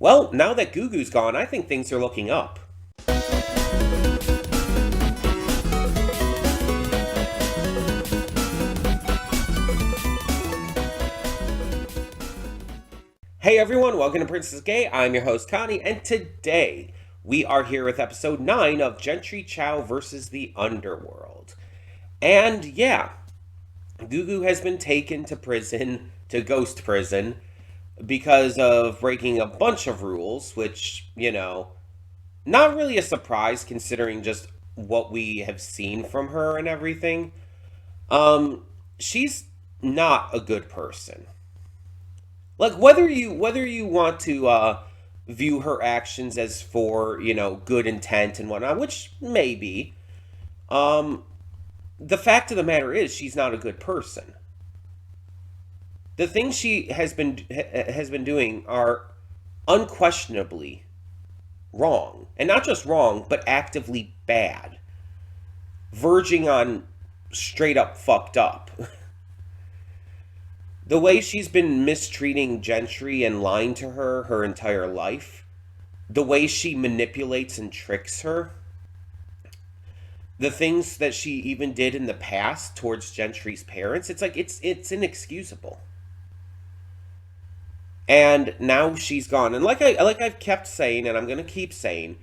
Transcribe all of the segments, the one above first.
Well, now that Gugu's gone, I think things are looking up. Hey everyone, welcome to Princess Gay. I'm your host Connie, and today we are here with episode 9 of Jentry Chau versus the Underworld. And yeah, Gugu has been taken to prison, to ghost prison, because of breaking a bunch of rules, which, not really a surprise considering just what we have seen from her and everything. She's not a good person. Like whether you want to view her actions as for good intent and whatnot, which maybe, um, the fact of the matter is she's not a good person. The things she has been doing are unquestionably wrong, and not just wrong, but actively bad, verging on straight up fucked up. The way she's been mistreating Gentry and lying to her entire life, the way she manipulates and tricks her, the things that she even did in the past towards Gentry's parents, it's like it's inexcusable. And now she's gone. And like I've kept saying, and I'm gonna keep saying,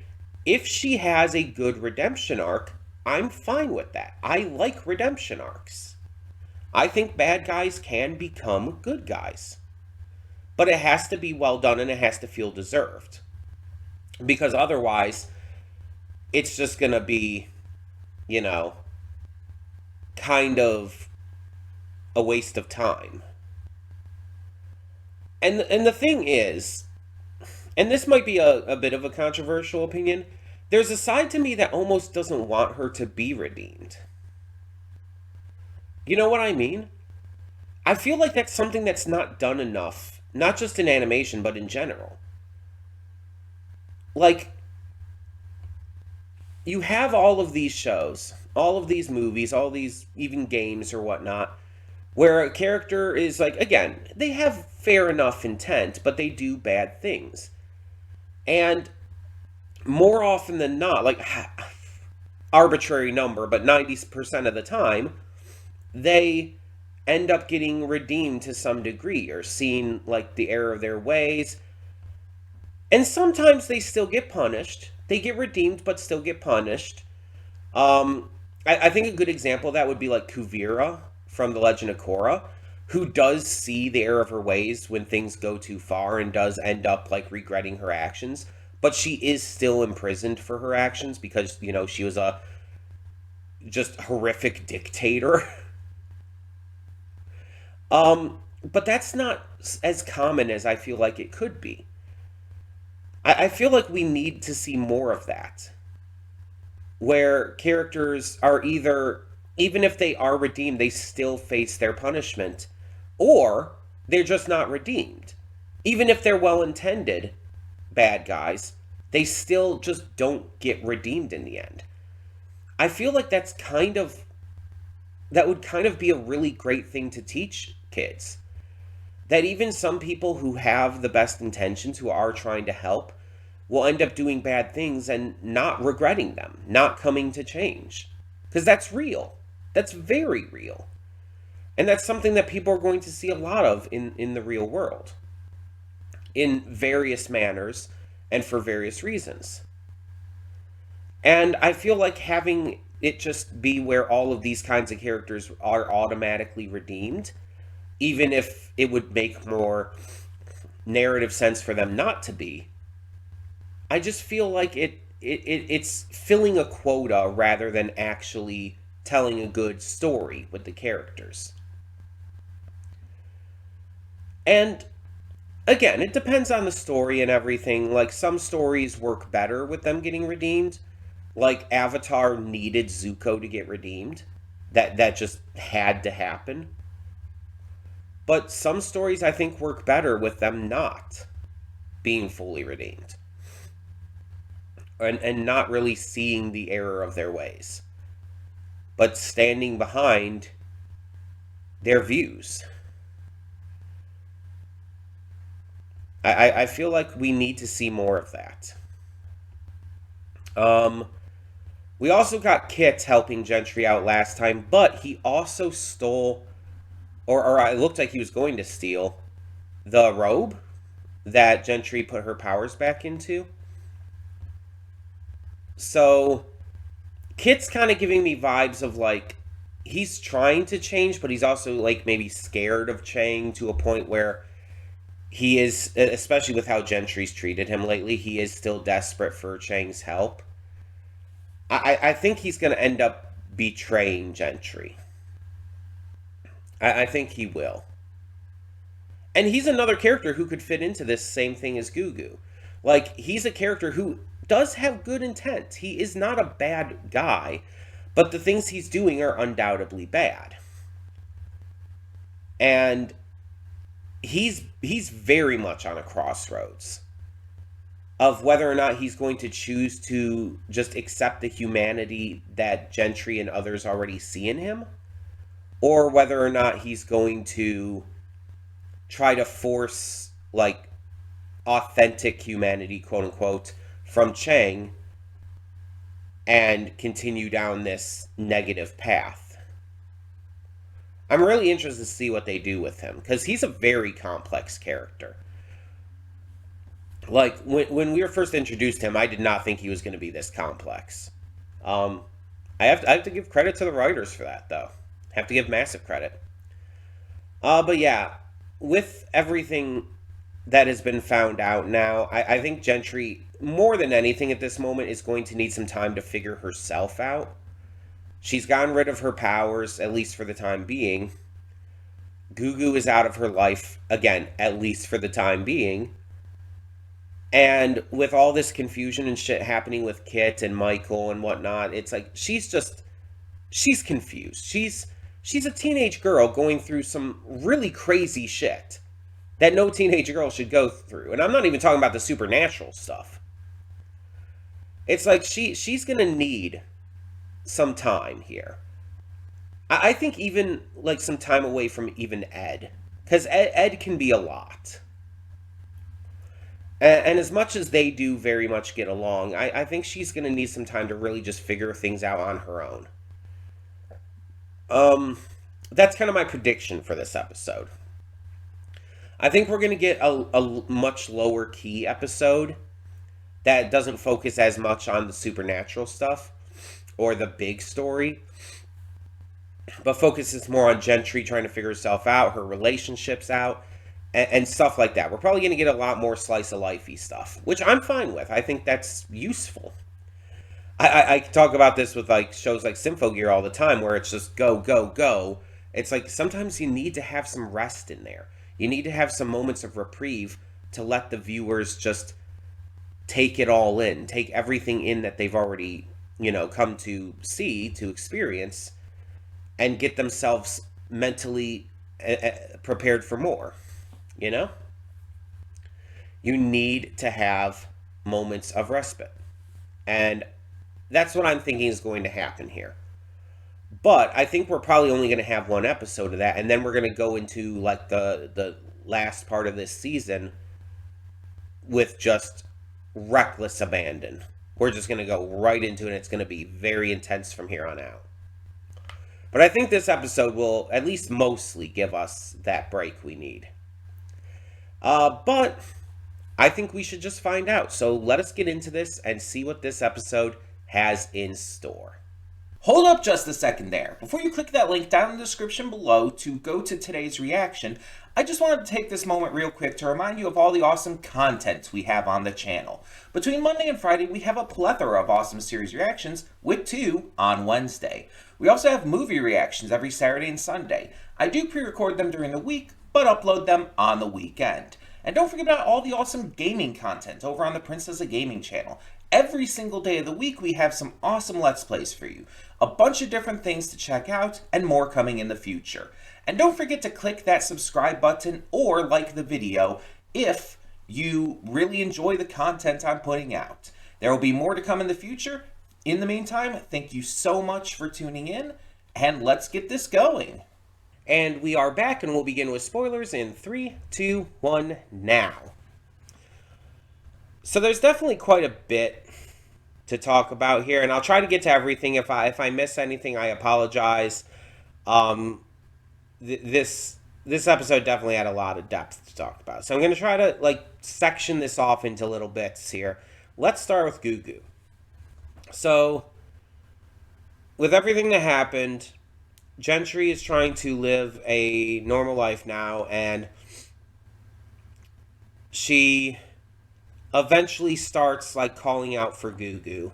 if she has a good redemption arc, I'm fine with that. I like redemption arcs. I think bad guys can become good guys. But it has to be well done and it has to feel deserved. Because otherwise, it's just gonna be, you know, kind of a waste of time. And the thing is, and this might be a bit of a controversial opinion, there's a side to me that almost doesn't want her to be redeemed. You know what I mean? I feel like that's something that's not done enough, not just in animation, but in general. Like, you have all of these shows, all of these movies, all these even games or whatnot, where a character is like, again, they have fair enough intent, but they do bad things. And more often than not, like, arbitrary number, but 90% of the time, they end up getting redeemed to some degree or seen like the error of their ways. And sometimes they still get punished. They get redeemed, but still get punished. I think a good example of that would be like Kuvira from The Legend of Korra, who does see the error of her ways when things go too far and does end up like regretting her actions. But she is still imprisoned for her actions because, she was a just horrific dictator. But that's not as common as I feel like it could be. I feel like we need to see more of that. Where characters are either, even if they are redeemed, they still face their punishment, or they're just not redeemed. Even if they're well intended bad guys, they still just don't get redeemed in the end. I feel like that would kind of be a really great thing to teach kids. That even some people who have the best intentions, who are trying to help, will end up doing bad things and not regretting them, not coming to change. Because that's real. That's very real. And that's something that people are going to see a lot of in the real world. In various manners and for various reasons. And I feel like having it just be where all of these kinds of characters are automatically redeemed, even if it would make more narrative sense for them not to be, I just feel like it's filling a quota rather than actually telling a good story with the characters. And again, it depends on the story and everything. Like, some stories work better with them getting redeemed. Like, Avatar needed Zuko to get redeemed. That just had to happen. But some stories I think work better with them not being fully redeemed. And not really seeing the error of their ways. But standing behind their views. I feel like we need to see more of that. Um, we also got Kit helping Gentry out last time, but he also stole, or it looked like he was going to steal, the robe that Gentry put her powers back into. So Kit's kind of giving me vibes of like he's trying to change, but he's also like maybe scared of Chang to a point where he is, especially with how Gentry's treated him lately, he is still desperate for Chang's help. I think he's going to end up betraying Gentry. I think he will. And he's another character who could fit into this same thing as Gugu. Like, he's a character who does have good intent. He is not a bad guy, but the things he's doing are undoubtedly bad. And he's very much on a crossroads of whether or not he's going to choose to just accept the humanity that Gentry and others already see in him, or whether or not he's going to try to force, like, authentic humanity, quote unquote, from Chang and continue down this negative path. I'm really interested to see what they do with him, because he's a very complex character. Like, when we were first introduced to him, I did not think he was going to be this complex. I have to give credit to the writers for that, though. I have to give massive credit. But yeah, with everything that has been found out now, I think Gentry, more than anything at this moment, is going to need some time to figure herself out. She's gotten rid of her powers, at least for the time being. Gugu is out of her life, again, at least for the time being. And with all this confusion and shit happening with Kit and Michael and whatnot, it's like she's confused. She's a teenage girl going through some really crazy shit that no teenage girl should go through. And I'm not even talking about the supernatural stuff. It's like she's going to need some time here. I think even like some time away from even Ed. Because Ed can be a lot. And as much as they do very much get along, I think she's going to need some time to really just figure things out on her own. That's kind of my prediction for this episode. I think we're going to get a much lower key episode that doesn't focus as much on the supernatural stuff or the big story, but focuses more on Gentry trying to figure herself out, her relationships out, and stuff like that. We're probably going to get a lot more slice of lifey stuff, which I'm fine with. I think that's useful. I talk about this with like shows like Symphogear all the time, where it's just go, go, go. It's like sometimes you need to have some rest in there. You need to have some moments of reprieve to let the viewers just take it all in, take everything in that they've already, come to see, to experience, and get themselves mentally prepared for more. You need to have moments of respite. And that's what I'm thinking is going to happen here. But I think we're probably only going to have one episode of that, and then we're going to go into like the last part of this season with just reckless abandon. We're just going to go right into it, and it's going to be very intense from here on out. But I think this episode will at least mostly give us that break we need. But I think we should just find out. So let us get into this and see what this episode has in store. Hold up just a second there. Before you click that link down in the description below to go to today's reaction, I just wanted to take this moment real quick to remind you of all the awesome content we have on the channel. Between Monday and Friday, we have a plethora of awesome series reactions, with 2 on Wednesday. We also have movie reactions every Saturday and Sunday. I do pre-record them during the week, but upload them on the weekend. And don't forget about all the awesome gaming content over on the Princess of Gaming channel. Every single day of the week, we have some awesome Let's Plays for you. A bunch of different things to check out, and more coming in the future. And don't forget to click that subscribe button or like the video if you really enjoy the content I'm putting out. There will be more to come in the future. In the meantime, thank you so much for tuning in, and let's get this going. And we are back, and we'll begin with spoilers in 3, 2, 1, now. So there's definitely quite a bit to talk about here, and I'll try to get to everything. If I miss anything, I apologize. Um, this episode definitely had a lot of depth to talk about, so I'm gonna try to like section this off into little bits here. Let's start with Goo Goo. So, with everything that happened, Gentry is trying to live a normal life now, and she eventually starts like calling out for Goo Goo,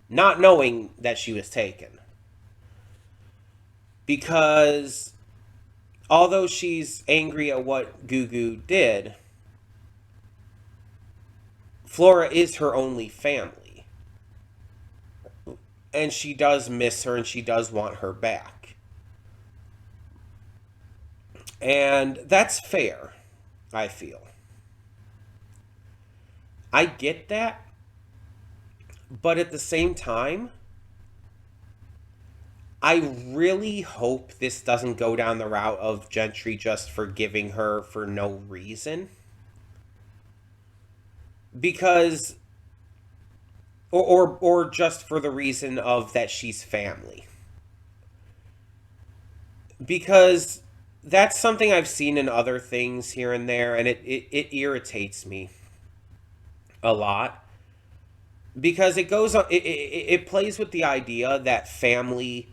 not knowing that she was taken. Because although she's angry at what Goo Goo did, Flora is her only family. And she does miss her and she does want her back. And that's fair, I feel. I get that, but at the same time, I really hope this doesn't go down the route of Gentry just forgiving her for no reason. Because or just for the reason of that she's family. Because that's something I've seen in other things here and there, and it irritates me a lot. Because it goes on, it plays with the idea that family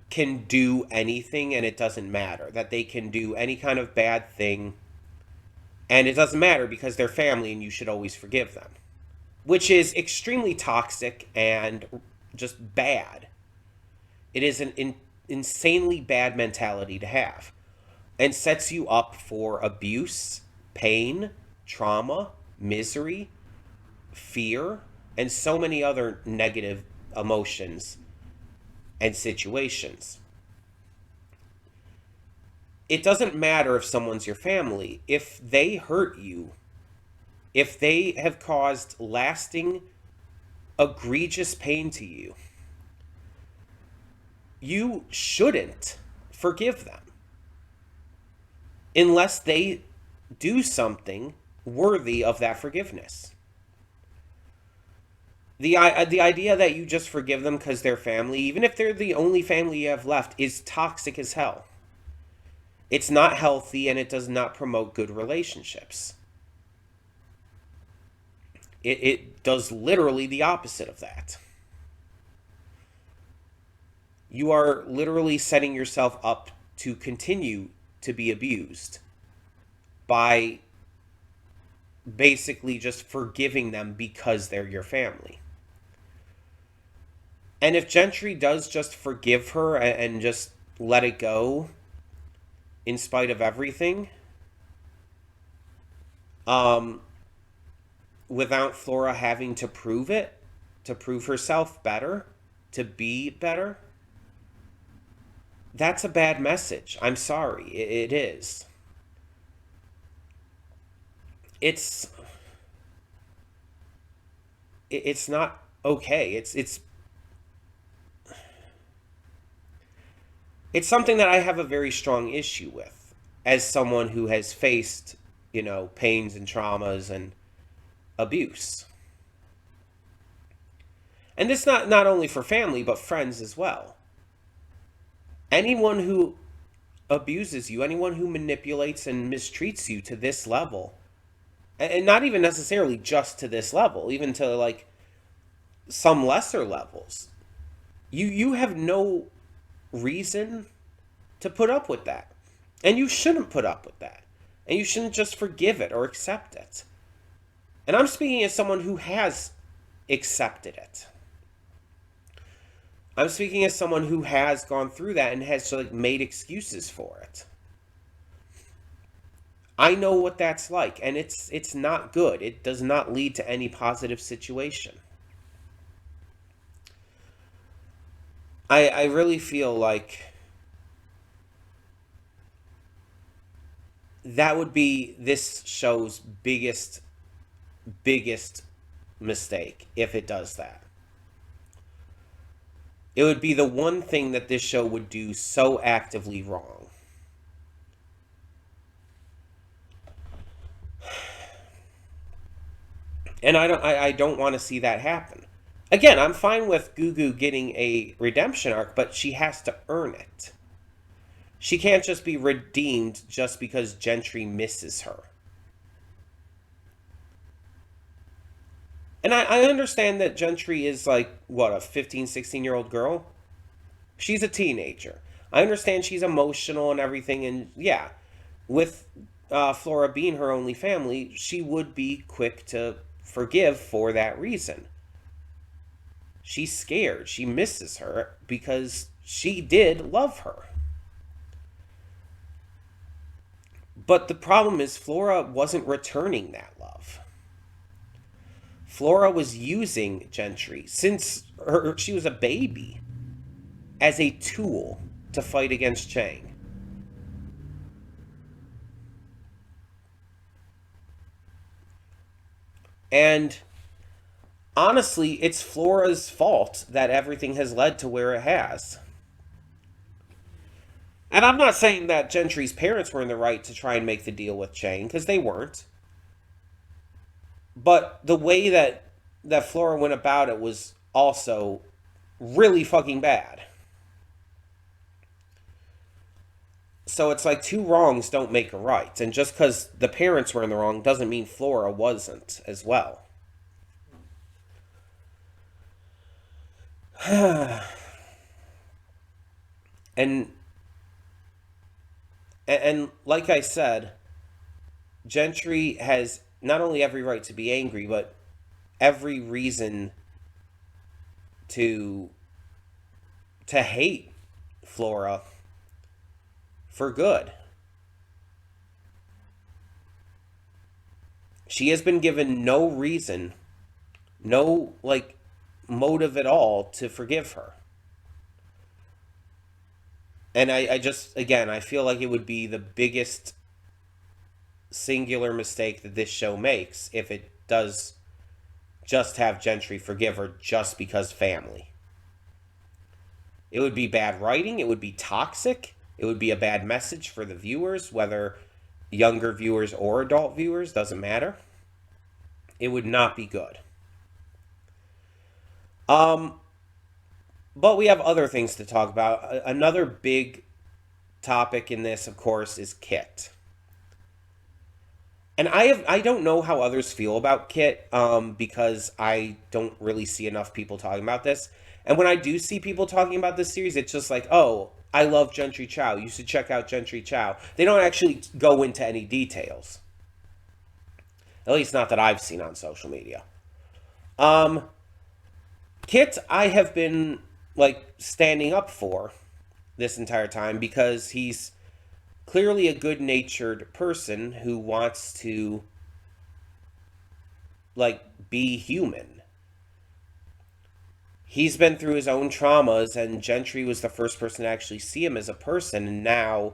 can do anything and it doesn't matter. That they can do any kind of bad thing and it doesn't matter because they're family and you should always forgive them. Which is extremely toxic and just bad. It is an insanely bad mentality to have and sets you up for abuse, pain, trauma, misery, fear, and so many other negative emotions and situations. It doesn't matter if someone's your family. If they hurt you, if they have caused lasting, egregious pain to you, you shouldn't forgive them unless they do something worthy of that forgiveness. The idea that you just forgive them because they're family, even if they're the only family you have left, is toxic as hell. It's not healthy and it does not promote good relationships. It does literally the opposite of that. You are literally setting yourself up to continue to be abused by basically just forgiving them because they're your family. And if Gentry does just forgive her and just let it go in spite of everything, without Flora having to prove it, to prove herself better, to be better, that's a bad message. I'm sorry. It is. It's not okay. It's something that I have a very strong issue with as someone who has faced, pains and traumas and abuse. And this not only for family, but friends as well. Anyone who abuses you, anyone who manipulates and mistreats you to this level, and not even necessarily just to this level, even to like some lesser levels, you have no reason to put up with that. And you shouldn't put up with that. And you shouldn't just forgive it or accept it. And I'm speaking as someone who has accepted it. I'm speaking as someone who has gone through that and has like made excuses for it. I know what that's like, and it's not good. It does not lead to any positive situation. I really feel like that would be this show's biggest mistake if it does that. It would be the one thing that this show would do so actively wrong. And I don't want to see that happen. Again, I'm fine with Gugu getting a redemption arc, but she has to earn it. She can't just be redeemed just because Gentry misses her. And I understand that Gentry is like, what, a 15, 16-year-old girl? She's a teenager. I understand she's emotional and everything, and yeah, with Flora being her only family, she would be quick to forgive for that reason. She's scared. She misses her because she did love her. But the problem is, Flora wasn't returning that love. Flora was using Gentry since she was a baby as a tool to fight against Chang. And honestly, it's Flora's fault that everything has led to where it has. And I'm not saying that Gentry's parents were in the right to try and make the deal with Chang, because they weren't. But the way that Flora went about it was also really fucking bad. So it's like two wrongs don't make a right. And just because the parents were in the wrong doesn't mean Flora wasn't as well. and and like I said, Gentry has not only every right to be angry, but every reason to hate Flora for good. She has been given no reason, no like motive at all to forgive her. And I just, again, I feel like it would be the biggest singular mistake that this show makes if it does just have Gentry forgive her just because family. It would be bad writing, it would be toxic, it would be a bad message for the viewers, whether younger viewers or adult viewers, doesn't matter. It would not be good. Um, but we have other things to talk about. Another big topic in this, of course, is Kit. And I don't know how others feel about Kit, because I don't really see enough people talking about this. And when I do see people talking about this series, it's just like, oh, I love Jentry Chau. You should check out Jentry Chau. They don't actually go into any details. At least not that I've seen on social media. Um, Kit, I have been like standing up for this entire time because he's clearly a good-natured person who wants to like be human. He's been through his own traumas, and Gentry was the first person to actually see him as a person, and now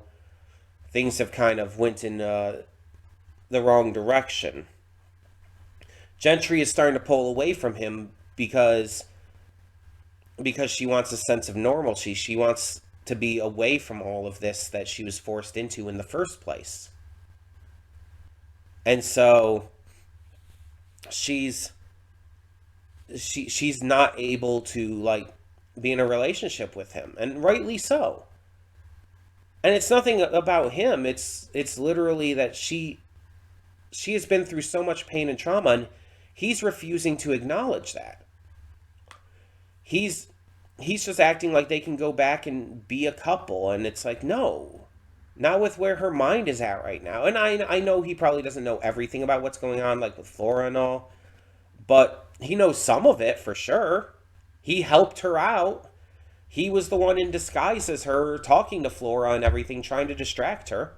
things have kind of went in the wrong direction. Gentry is starting to pull away from him because she wants a sense of normalcy. She wants to be away from all of this that she was forced into in the first place. And so she's not able to like be in a relationship with him, and rightly so. And it's nothing about him. It's literally that she has been through so much pain and trauma, and he's refusing to acknowledge that. He's he's just acting like they can go back and be a couple, and it's like, no, not with where her mind is at right now. And I know he probably doesn't know everything about what's going on, like with Flora and all, but he knows some of it for sure. He helped her out. He was the one in disguise as her, talking to Flora and everything, trying to distract her.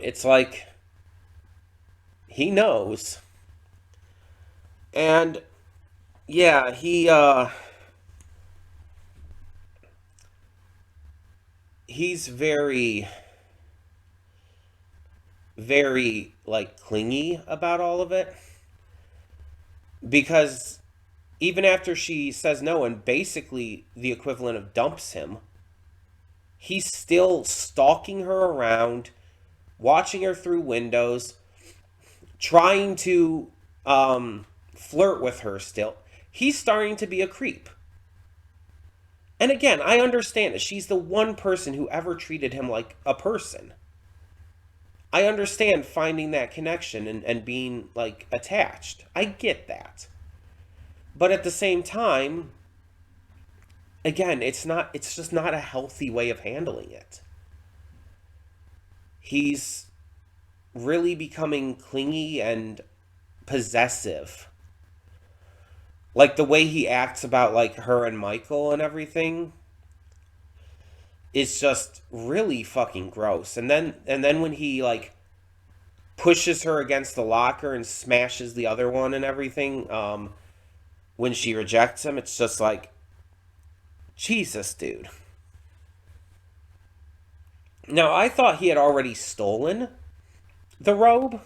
It's like he knows. And yeah, he's very very like clingy about all of it, because even after she says no and basically the equivalent of dumps him, he's still stalking her around, watching her through windows, trying to flirt with her still. He's starting to be a creep. And again, I understand that she's the one person who ever treated him like a person. I understand finding that connection and being like attached. I get that. But at the same time, again, it's just not a healthy way of handling it. He's really becoming clingy and possessive. Like the way he acts about like her and Michael and everything is just really fucking gross. And then when he like pushes her against the locker and smashes the other one and everything, when she rejects him, it's just like, Jesus, dude. Now, I thought he had already stolen the robe,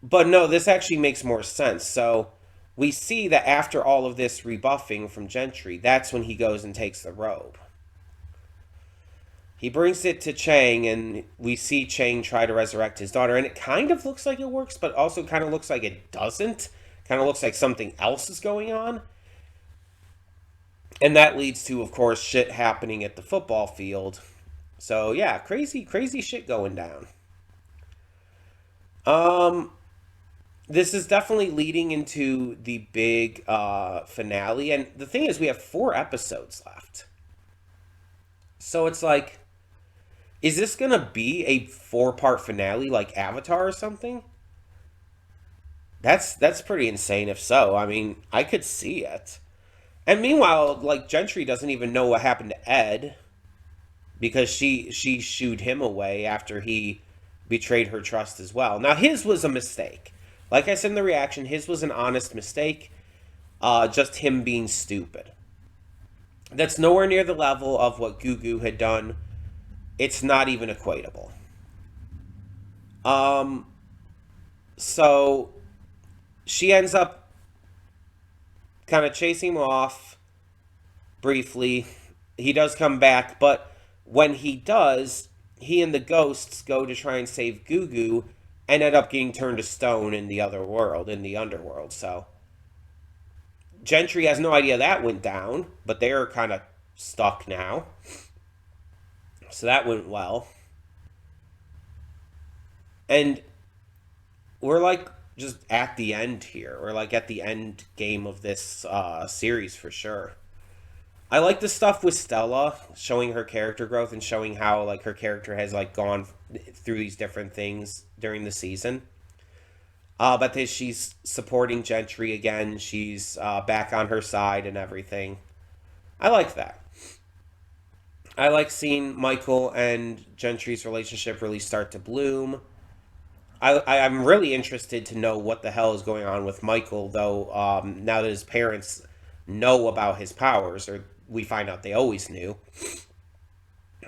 but no, this actually makes more sense. So we see that after all of this rebuffing from Jentry, that's when he goes and takes the robe. He brings it to Chang, and we see Chang try to resurrect his daughter, and it kind of looks like it works, but also kind of looks like it doesn't. Kind of looks like something else is going on. And that leads to, of course, shit happening at the football field. So, yeah, crazy, crazy shit going down. Um, this is definitely leading into the big finale. And the thing is, we have 4 episodes left. So it's like, is this going to be a 4-part finale like Avatar or something? That's pretty insane if so. I mean, I could see it. And meanwhile, like Gentry doesn't even know what happened to Ed because she shooed him away after he betrayed her trust as well. Now his was a mistake. Like I said in the reaction, his was an honest mistake. Just him being stupid. That's nowhere near the level of what Gugu had done. It's not even equatable. Um, so she ends up kind of chasing him off briefly. He does come back, but when he does, he and the ghosts go to try and save Gugu and end up getting turned to stone in the other world, in the underworld. So Gentry has no idea that went down, but they're kind of stuck now. So that went well. And we're like just at the end here. We're like at the end game of this series for sure. I like the stuff with Stella, showing her character growth and showing how like her character has like gone through these different things during the season. But she's supporting Gentry again. She's back on her side and everything. I like that. I like seeing Michael and Gentry's relationship really start to bloom. I'm really interested to know what the hell is going on with Michael, though, now that his parents know about his powers, or we find out they always knew.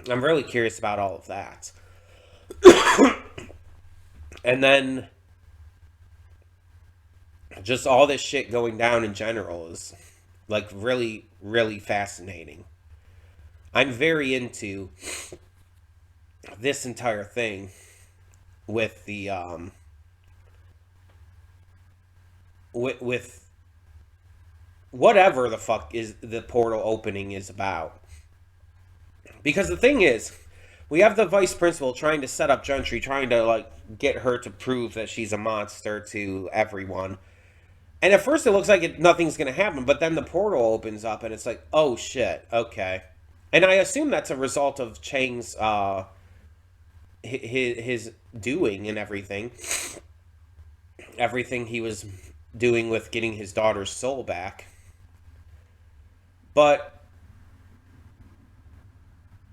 I'm really curious about all of that. And then just all this shit going down in general is like really, really fascinating. I'm very into this entire thing with the with whatever the fuck is the portal opening is about. Because the thing is, we have the vice principal trying to set up Gentry, trying to like get her to prove that she's a monster to everyone. And at first it looks like nothing's going to happen, but then the portal opens up and it's like, oh shit, okay. And I assume that's a result of Chang's his doing and everything he was doing with getting his daughter's soul back. But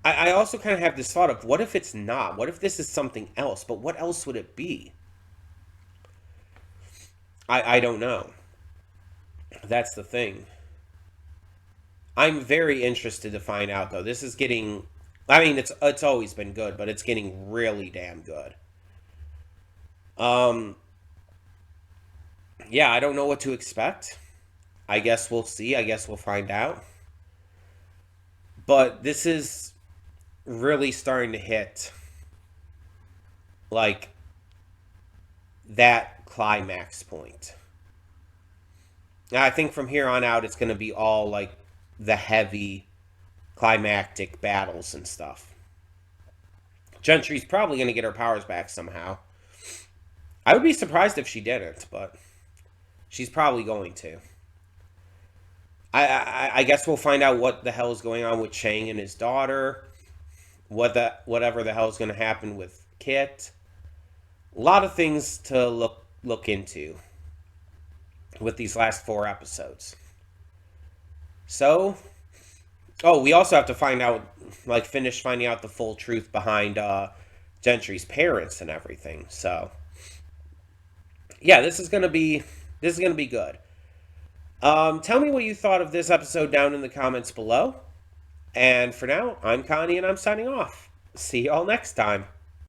I also kind of have this thought of, what if it's not? What if this is something else? But what else would it be? I don't know. That's the thing. I'm very interested to find out, though. This is getting... I mean, it's always been good, but it's getting really damn good. Yeah, I don't know what to expect. I guess we'll see. I guess we'll find out. But this is really starting to hit like that climax point. Now, I think from here on out, it's going to be all like the heavy climactic battles and stuff. Gentry's probably going to get her powers back somehow. I would be surprised if she didn't, but she's probably going to. I guess we'll find out what the hell is going on with Chang and his daughter. Whatever the hell is going to happen with Kit. A lot of things to look into with these last 4 episodes. So, we also have to finish finding out the full truth behind Gentry's parents and everything. So, yeah, this is gonna be good. Tell me what you thought of this episode down in the comments below. And for now, I'm Connie and I'm signing off. See y'all next time.